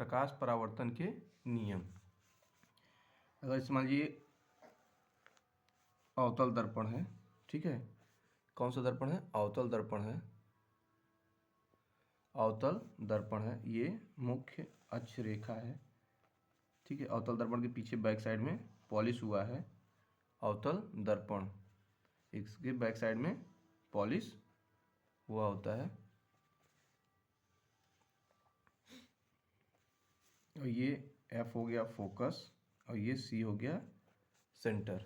प्रकाश परावर्तन के नियम। अगर इस मान लीजिए अवतल दर्पण है, ठीक है, कौन सा दर्पण है? अवतल दर्पण है, अवतल दर्पण है, ये मुख्य अक्ष रेखा है, ठीक है। अवतल दर्पण के पीछे बैक साइड में पॉलिश हुआ है अवतल दर्पण, इसके बैक साइड में पॉलिश हुआ होता है, और ये एफ हो गया फोकस और ये सी हो गया सेंटर।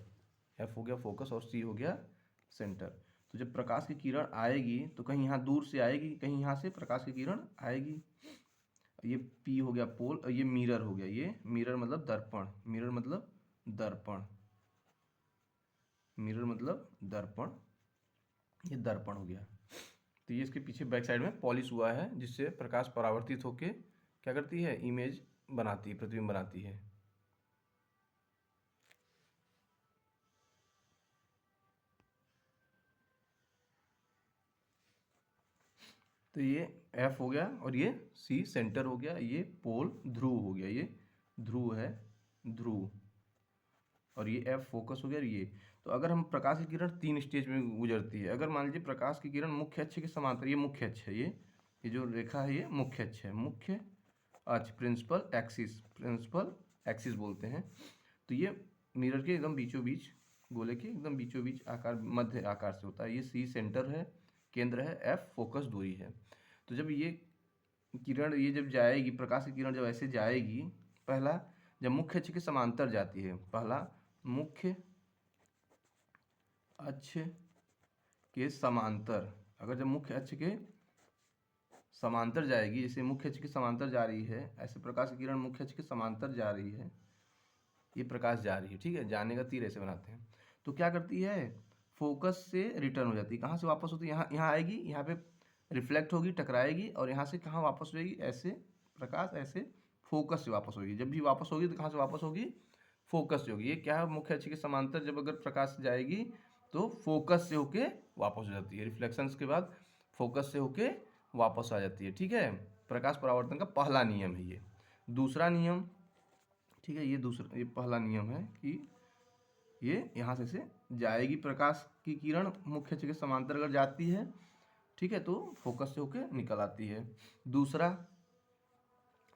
एफ हो गया फोकस और सी हो गया सेंटर। तो जब प्रकाश की किरण आएगी तो कहीं यहाँ दूर से आएगी, कहीं यहाँ से प्रकाश की किरण आएगी। ये पी हो गया पोल और ये मिरर हो गया, ये मिरर मतलब दर्पण, मिरर मतलब दर्पण, मिरर मतलब दर्पण, ये दर्पण हो गया। तो ये इसके पीछे बैक साइड में पॉलिश हुआ है, जिससे प्रकाश परावर्तित होके क्या करती है? इमेज बनाती है, प्रतिबिंब बनाती है। तो ये एफ हो गया और ये सी सेंटर हो गया, ये पोल ध्रुव हो गया, ये ध्रुव है, ध्रुव, और ये एफ फोकस हो गया। ये तो अगर हम प्रकाश की किरण 3 स्टेज में गुजरती है। अगर मान लीजिए प्रकाश की किरण मुख्य अक्ष के समांतर, ये मुख्य अक्ष है, ये जो रेखा है ये मुख्य अक्ष है, मुख्य अक्ष, प्रिंसिपल एक्सिस, प्रिंसिपल एक्सिस बोलते हैं। तो ये मिरर के एकदम बीचों बीच, गोले के एकदम बीचों बीच आकार, मध्य आकार से होता है। ये सी सेंटर है, केंद्र है, एफ फोकस दूरी है। तो जब ये किरण, ये जब जाएगी, प्रकाश की किरण जब ऐसे जाएगी, पहला जब मुख्य अक्ष के समांतर जाती है, पहला मुख्य अक्ष के समांतर, अगर जब मुख्य अक्ष के समांतर जाएगी, जैसे मुख्य अक्ष के समांतर जा रही है, ऐसे प्रकाश की किरण मुख्य अक्ष के समांतर जा रही है, ये प्रकाश जा रही है, ठीक है, जाने का तीर ऐसे बनाते हैं। तो क्या करती है? फोकस से रिटर्न हो जाती है। कहाँ से वापस होती है? यहाँ आएगी, यहाँ पे रिफ्लेक्ट होगी, टकराएगी, और यहाँ से कहाँ वापस होगी? ऐसे प्रकाश ऐसे फोकस से वापस होगी। जब भी वापस होगी तो कहाँ से वापस होगी? फोकस से होगी। ये क्या है? मुख्य अक्ष के समांतर जब अगर प्रकाश जाएगी तो फोकस से होके वापस हो जाती है, रिफ्लेक्शंस के बाद फोकस से होके वापस आ जाती है, ठीक है। प्रकाश परावर्तन का पहला नियम है ये। दूसरा नियम, ठीक है, ये पहला नियम है कि ये यहाँ से जाएगी, प्रकाश की किरण मुख्य अक्ष के समांतर अगर जाती है, ठीक है, तो फोकस से होके निकल आती है। दूसरा,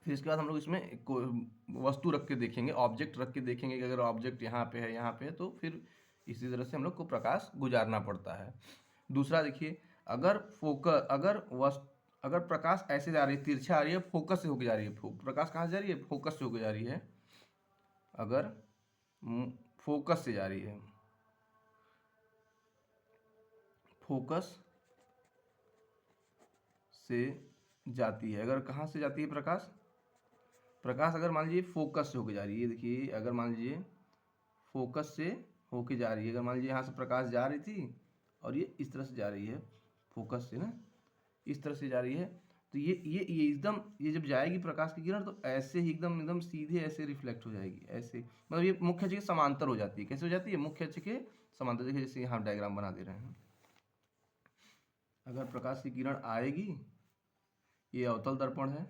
फिर इसके बाद हम लोग इसमें वस्तु रख के देखेंगे, ऑब्जेक्ट रख के देखेंगे कि अगर ऑब्जेक्ट यहाँ पे है, यहाँ पे है, तो फिर इसी तरह से हम लोग को प्रकाश गुजारना पड़ता है। दूसरा देखिए, अगर फोकस, अगर प्रकाश ऐसे जा रही है, तिरछा आ रही है, फोकस से होके जा रही है, प्रकाश कहाँ से जा रही है? फोकस से होके जा रही है। अगर फोकस से जा रही है, फोकस से जाती है, अगर कहाँ से जाती है प्रकाश? प्रकाश अगर मान लीजिए फोकस से होके जा रही है, ये देखिए, अगर मान लीजिए फोकस से होके जा रही है, अगर मान लीजिए यहाँ से प्रकाश जा रही थी और ये इस तरह से जा रही है, फोकस से ना इस तरह से जा रही है, तो ये एकदम, ये जब जाएगी प्रकाश की किरण तो ऐसे ही एकदम एकदम सीधे ऐसे रिफ्लेक्ट हो जाएगी, ऐसे, मतलब ये मुख्य अक्ष के समांतर हो जाती है। कैसे हो जाती है? मुख्य अक्ष के समांतर। देखिए जैसे यहाँ डायग्राम बना दे रहे हैं। अगर प्रकाश की किरण आएगी, ये अवतल दर्पण है,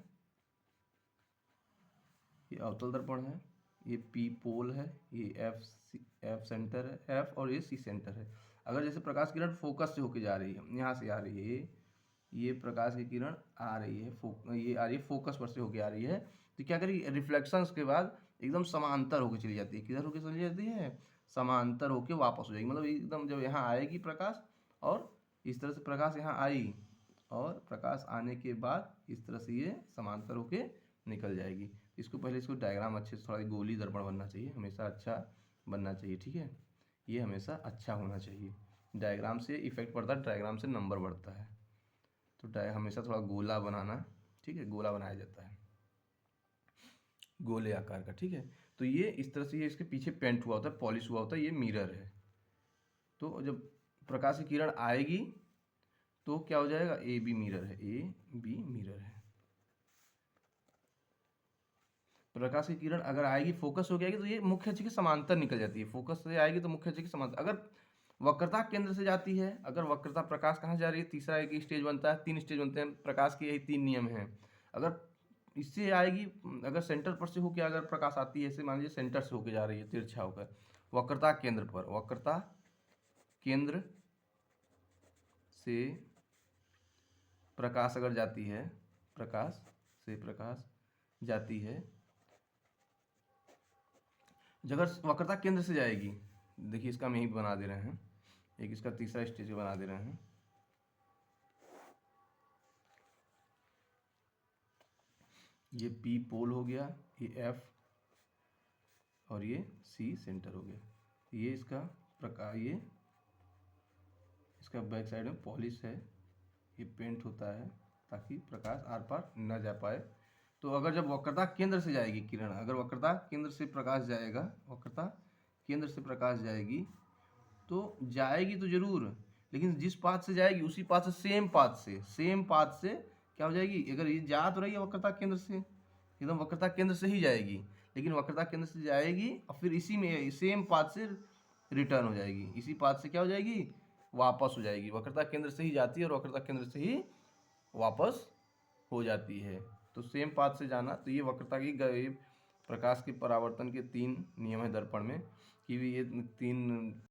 ये अवतल दर्पण है, ये पी पोल है, ये एफ सेंटर है, एफ और ये सी सेंटर है। अगर जैसे प्रकाश किरण फोकस से होके जा रही है, यहाँ से आ रही है, ये प्रकाश की किरण आ रही है, ये आ रही है फोकस पर से होके आ रही है, तो क्या करेगी? रिफ्लेक्शंस के बाद एकदम समांतर होके चली जाती है। किधर होके चली जाती है? समांतर होके वापस हो जाएगी। मतलब एकदम जब यहाँ आएगी प्रकाश, और इस तरह से प्रकाश यहाँ आई, और प्रकाश आने के बाद इस तरह से ये समांतर होके निकल जाएगी। इसको पहले इसको डायग्राम अच्छे से, थोड़ा गोली दर्पण बनना चाहिए, हमेशा अच्छा बनना चाहिए, ठीक है, ये हमेशा अच्छा होना चाहिए। डायग्राम से इफेक्ट पड़ता है, डायग्राम से नंबर बढ़ता है, तो हमेशा थोड़ा गोला बनाना, ठीक है, गोला बनाया जाता है, गोले आकार का, ठीक है। तो ये इस तरह से ये इसके पीछे पेंट हुआ होता है, पॉलिश हुआ होता है, ये मिरर है। तो जब प्रकाश की किरण आएगी तो क्या हो जाएगा? ए बी मिरर है, ए बी मिरर है। प्रकाश की किरण अगर आएगी, फोकस हो जाएगी, तो ये मुख्य अक्ष के समांतर निकल जाती है। फोकस से आएगी तो मुख्य अक्ष के समांतर। अगर वक्रता केंद्र से जाती है, अगर वक्रता, प्रकाश कहाँ जा रही है? तीसरा एक स्टेज बनता है, 3 स्टेज बनते हैं प्रकाश के, यही 3 नियम हैं। अगर इससे आएगी, अगर सेंटर पर से होके अगर प्रकाश आती है, ऐसे मान लीजिए सेंटर से होके जा रही है तिरछा होकर, वक्रता केंद्र पर, वक्रता केंद्र से प्रकाश अगर जाती है, प्रकाश से प्रकाश जाती है, अगर वक्रता केंद्र से जाएगी, देखिए इसका हम यही बना दे रहे हैं, एक इसका तीसरा स्टेज बना दे रहे हैं। ये पी पोल हो गया, ये एफ और ये सी सेंटर हो गया। ये इसका प्रकार, ये इसका बैक साइड में पॉलिश है, ये पेंट होता है ताकि प्रकाश आर पार न जा पाए। तो अगर जब वक्रता केंद्र से जाएगी किरण, अगर वक्रता केंद्र से प्रकाश जाएगा, वक्रता केंद्र से प्रकाश जाएगी तो जाएगी तो जरूर, लेकिन जिस पाथ से जाएगी उसी पाथ से, सेम पाथ से क्या हो जाएगी, अगर ये जा तो रही है वक्रता केंद्र से, एकदम वक्रता केंद्र से ही जाएगी, लेकिन वक्रता केंद्र से जाएगी और फिर इसी में सेम पाथ से रिटर्न हो जाएगी, इसी पाथ से क्या हो जाएगी, वापस हो जाएगी। वक्रता केंद्र से ही जाती है और वक्रता केंद्र से ही वापस हो जाती है। तो सेम पाथ से जाना, तो ये वक्रता की प्रकाश के परावर्तन के 3 नियम है दर्पण में, कि ये 3